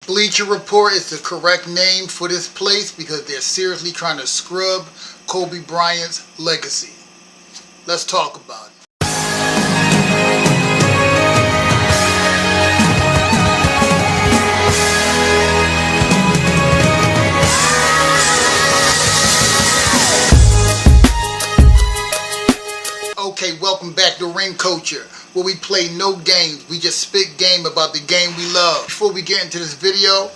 Bleacher Report is the correct name for this place because they're seriously trying to scrub Kobe Bryant's legacy. Let's talk about it. Okay, welcome back to Ring Culture, where we play no games. We just spit game about the game we love. Before we get into this video,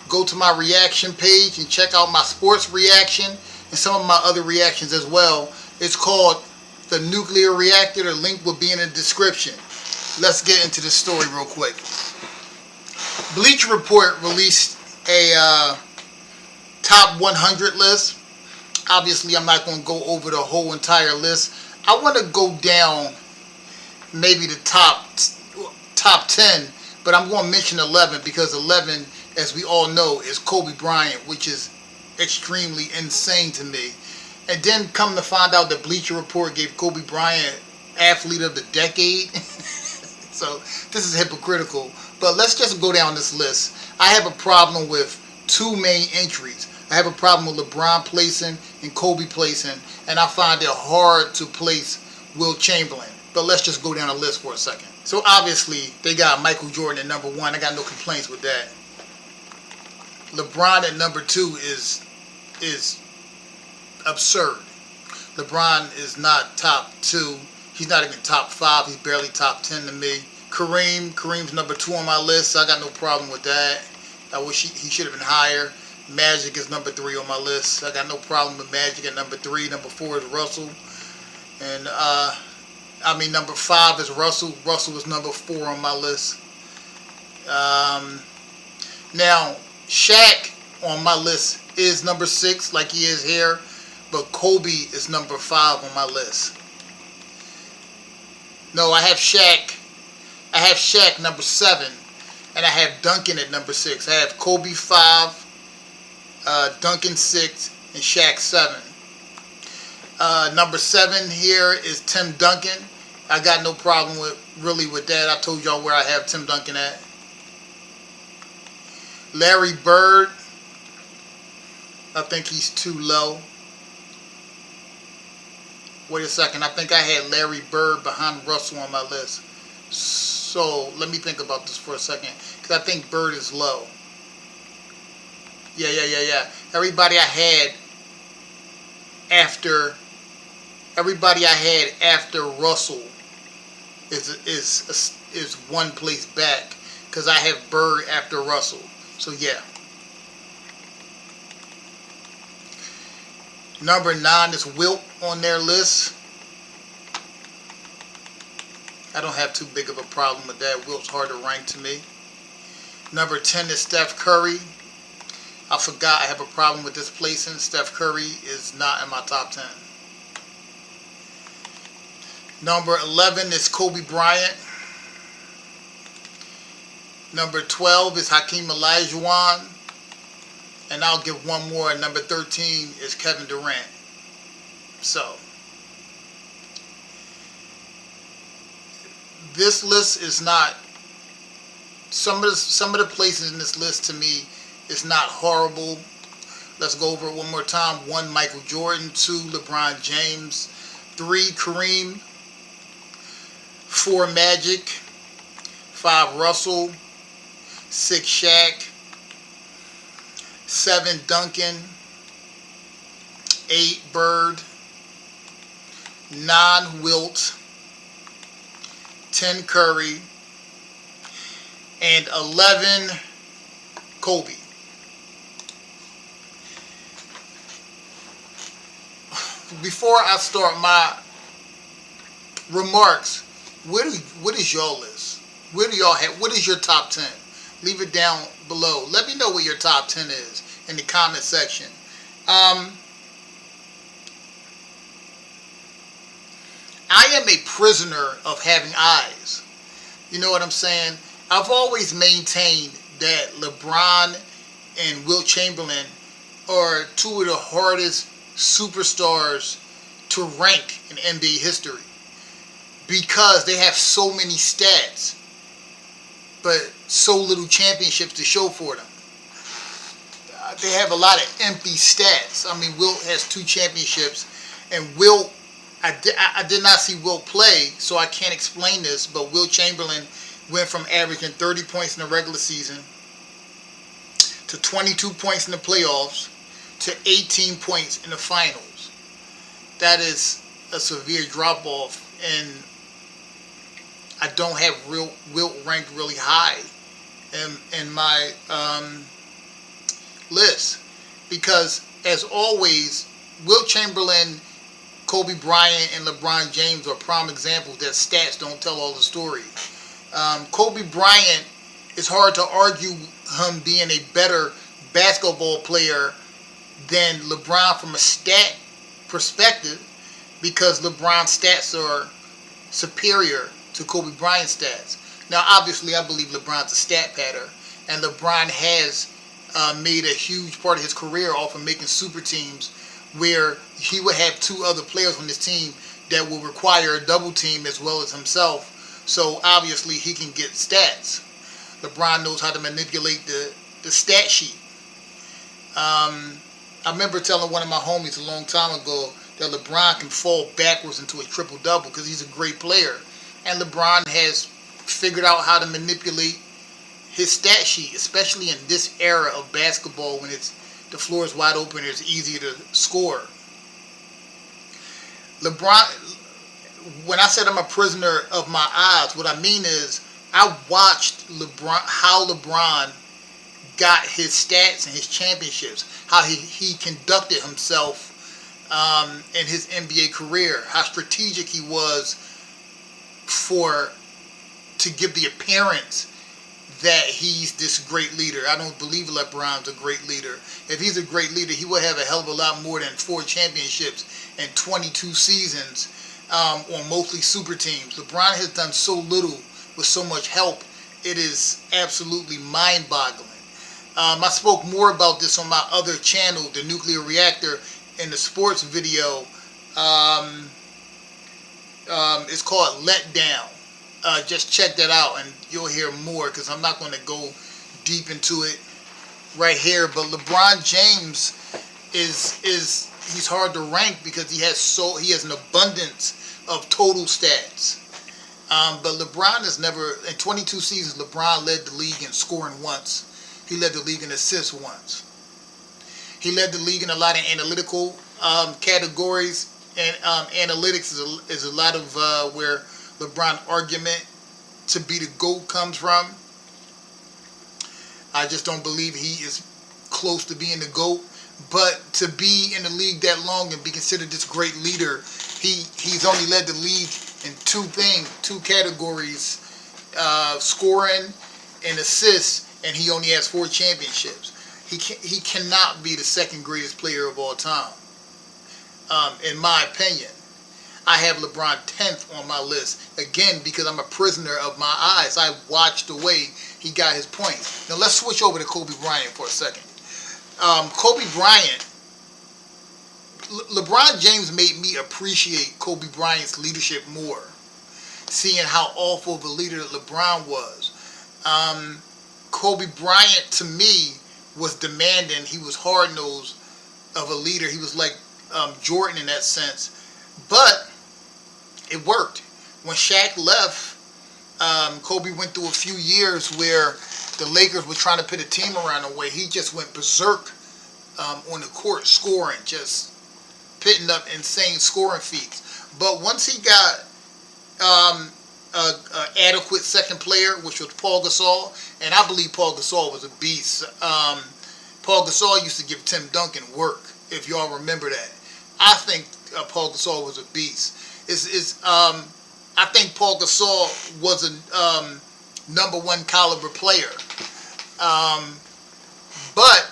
go to my reaction page and check out my sports reaction and some of my other reactions as well. It's called The Nuclear Reactor. The link will be in the description. Let's get into the story real quick. Bleacher Report released a top 100 list. Obviously, I'm not going to go over the whole entire list. I want to go down maybe the top 10, but I'm going to mention 11 because 11, as we all know, is Kobe Bryant, which is extremely insane to me. And then come to find out that Bleacher Report gave Kobe Bryant Athlete of the Decade. So this is hypocritical. But let's just go down this list. I have a problem with two main entries. I have a problem with LeBron placing and Kobe placing, and I find it hard to place Wilt Chamberlain. But let's just go down the list for a second. So obviously, they got Michael Jordan at number 1. I got no complaints with that. LeBron at number 2 is absurd. LeBron is not top 2. He's not even top 5. He's barely top 10 to me. Kareem's number 2 on my list, so I got no problem with that. I wish he should have been higher. Magic is number 3 on my list. I got no problem with Magic at number 3. Number 4 is Russell. And, number 5 is Russell. Russell is number 4 on my list. Now, Shaq on my list is number 6, like he is here. But Kobe is number 5 on my list. No, I have Shaq number 7. And I have Duncan at number 6. I have Kobe 5. Duncan 6 and Shaq 7. Number 7 here is Tim Duncan. I got no problem with that. I told y'all where I have Tim Duncan at. Larry Bird, I think he's too low. Wait a second, I think I had Larry Bird behind Russell on my list. So let me think about this for a second, because I think Bird is low. Yeah. Everybody I had after Russell is one place back, because I have Bird after Russell. So yeah. Number 9 is Wilt on their list. I don't have too big of a problem with that. Wilt's hard to rank to me. Number 10 is Steph Curry. I forgot I have a problem with this placing. Steph Curry is not in my top 10. Number 11 is Kobe Bryant. Number 12 is Hakeem Olajuwon. And I'll give one more. Number 13 is Kevin Durant. So, this list is not, some of the places in this list to me is not horrible. Let's go over it one more time. 1, Michael Jordan. 2, LeBron James. 3, Kareem. 4, Magic. 5, Russell. 6, Shaq. 7, Duncan. 8, Bird. 9, Wilt. 10, Curry. And 11, Kobe. Before I start my remarks, what is your list? What do y'all have? What is your top 10? Leave it down below. Let me know what your top 10 is in the comment section. I am a prisoner of having eyes. You know what I'm saying? I've always maintained that LeBron and Wilt Chamberlain are 2 of the hardest superstars to rank in NBA history because they have so many stats but so little championships to show for them. they have a lot of empty stats. I mean, Wilt has 2 championships, and Wilt, I did not see Wilt play, so I can't explain this, but Wilt Chamberlain went from averaging 30 points in the regular season to 22 points in the playoffs to 18 points in the finals. That is a severe drop-off, and I don't have Wilt ranked really high in my list, because, as always, Wilt Chamberlain, Kobe Bryant, and LeBron James are prime examples that stats don't tell all the story. Kobe Bryant, it's hard to argue him being a better basketball player than LeBron from a stat perspective, because LeBron's stats are superior to Kobe Bryant's stats. Now, obviously, I believe LeBron's a stat patter, and LeBron has made a huge part of his career off of making super teams where he would have 2 other players on his team that will require a double team as well as himself. So obviously he can get stats. LeBron knows how to manipulate the stat sheet. I remember telling one of my homies a long time ago that LeBron can fall backwards into a triple-double because he's a great player. And LeBron has figured out how to manipulate his stat sheet, especially in this era of basketball when the floor is wide open and it's easy to score. LeBron, when I said I'm a prisoner of my eyes, what I mean is I watched how LeBron got his stats and his championships, how he conducted himself in his NBA career, how strategic he was to give the appearance that he's this great leader. I don't believe LeBron's a great leader. If he's a great leader, he would have a hell of a lot more than 4 championships and 22 seasons on mostly super teams. LeBron has done so little with so much help. It is absolutely mind-boggling. I spoke more about this on my other channel, the Nuclear Reactor, in the sports video. It's called Let Down. Just check that out and you'll hear more, because I'm not going to go deep into it right here. But LeBron James he's hard to rank because he has an abundance of total stats. But LeBron has never, in 22 seasons, LeBron led the league in scoring once. He led the league in assists once. He led the league in a lot of analytical categories, and analytics is a lot of where LeBron argument to be the GOAT comes from. I just don't believe he is close to being the GOAT. But to be in the league that long and be considered this great leader, he's only led the league in 2 categories, scoring and assists, and he only has 4 championships. He cannot be the second greatest player of all time, in my opinion. I have LeBron 10th on my list, again, because I'm a prisoner of my eyes. I watched the way he got his points. Now let's switch over to Kobe Bryant for a second. Kobe Bryant, LeBron James made me appreciate Kobe Bryant's leadership more, seeing how awful of a leader that LeBron was. Kobe Bryant, to me, was demanding. He was hard-nosed of a leader. He was like Jordan in that sense. But it worked. When Shaq left, Kobe went through a few years where the Lakers were trying to put a team around him where he just went berserk on the court, scoring, just pitting up insane scoring feats. But once he got an adequate second player, which was Paul Gasol, and I believe Paul Gasol was a beast. Paul Gasol used to give Tim Duncan work, if y'all remember that. I think Paul Gasol was a beast. I think Paul Gasol was a #1 caliber player. But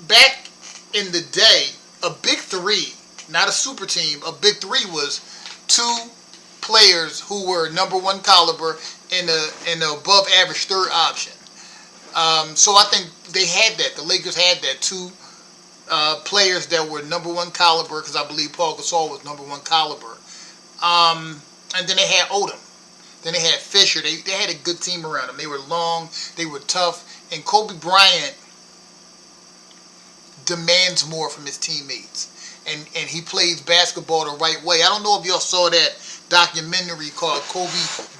back in the day, a big 3, not a super team, a big 3 was 2 players who were #1 caliber and an above average third option. So I think they had that. The Lakers had that. 2 players that were #1 caliber, because I believe Paul Gasol was #1 caliber. And then they had Odom. Then they had Fisher. They had a good team around them. They were long. They were tough. And Kobe Bryant demands more from his teammates. And he plays basketball the right way. I don't know if y'all saw that documentary called Kobe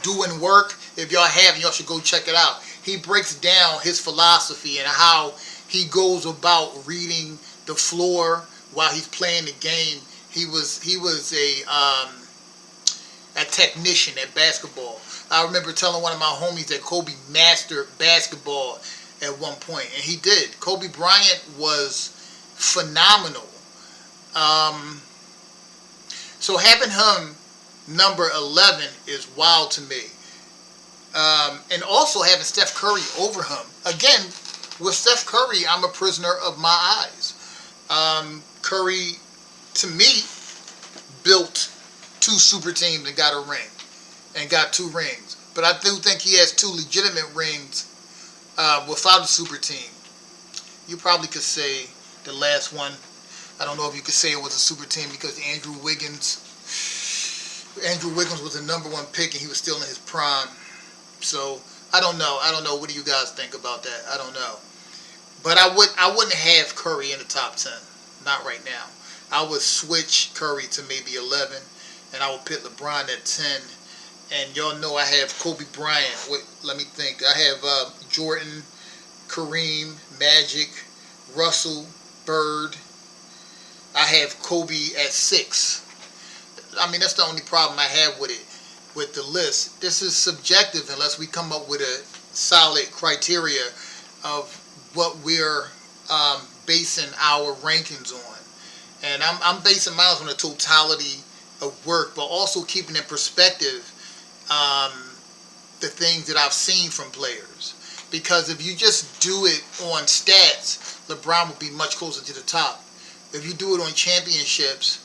Doing Work. If y'all haven't, y'all should go check it out. He breaks down his philosophy and how he goes about reading the floor while he's playing the game. He was a technician at basketball. I remember telling one of my homies that Kobe mastered basketball at one point, and he did. Kobe Bryant was phenomenal. So having him number 11 is wild to me. And also having Steph Curry over him. Again, with Steph Curry, I'm a prisoner of my eyes. Curry, to me, built 2 super teams and got a ring. And got 2 rings. But I do think he has 2 legitimate rings without a super team. You probably could say the last one, I don't know if you could say it was a super team because Andrew Wiggins was the number 1 pick and he was still in his prime. So I don't know. What do you guys think about that? I don't know. But I wouldn't have Curry in the top 10. Not right now. I would switch Curry to maybe 11, and I would put LeBron at 10. And y'all know I have Kobe Bryant. Wait, let me think. I have Jordan, Kareem, Magic, Russell, Bird. I have Kobe at 6. I mean, that's the only problem I have with it, with the list. This is subjective unless we come up with a solid criteria of what we're basing our rankings on. And I'm basing mine on the totality of work, but also keeping in perspective the things that I've seen from players. Because if you just do it on stats, LeBron would be much closer to the top. If you do it on championships,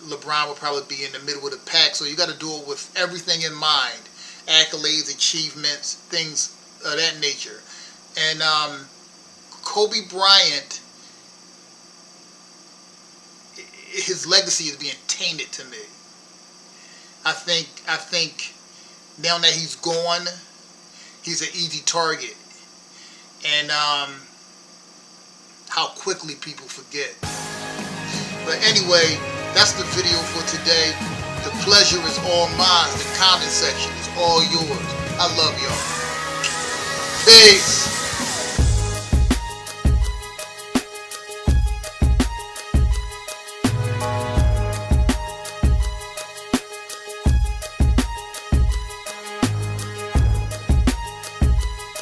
LeBron would probably be in the middle of the pack. So you got to do it with everything in mind. Accolades, achievements, things of that nature. And Kobe Bryant, his legacy is being tainted to me. I think now that he's gone, he's an easy target. And how quickly people forget. But anyway, that's the video for today. The pleasure is all mine. The comment section is all yours. I love y'all. Peace.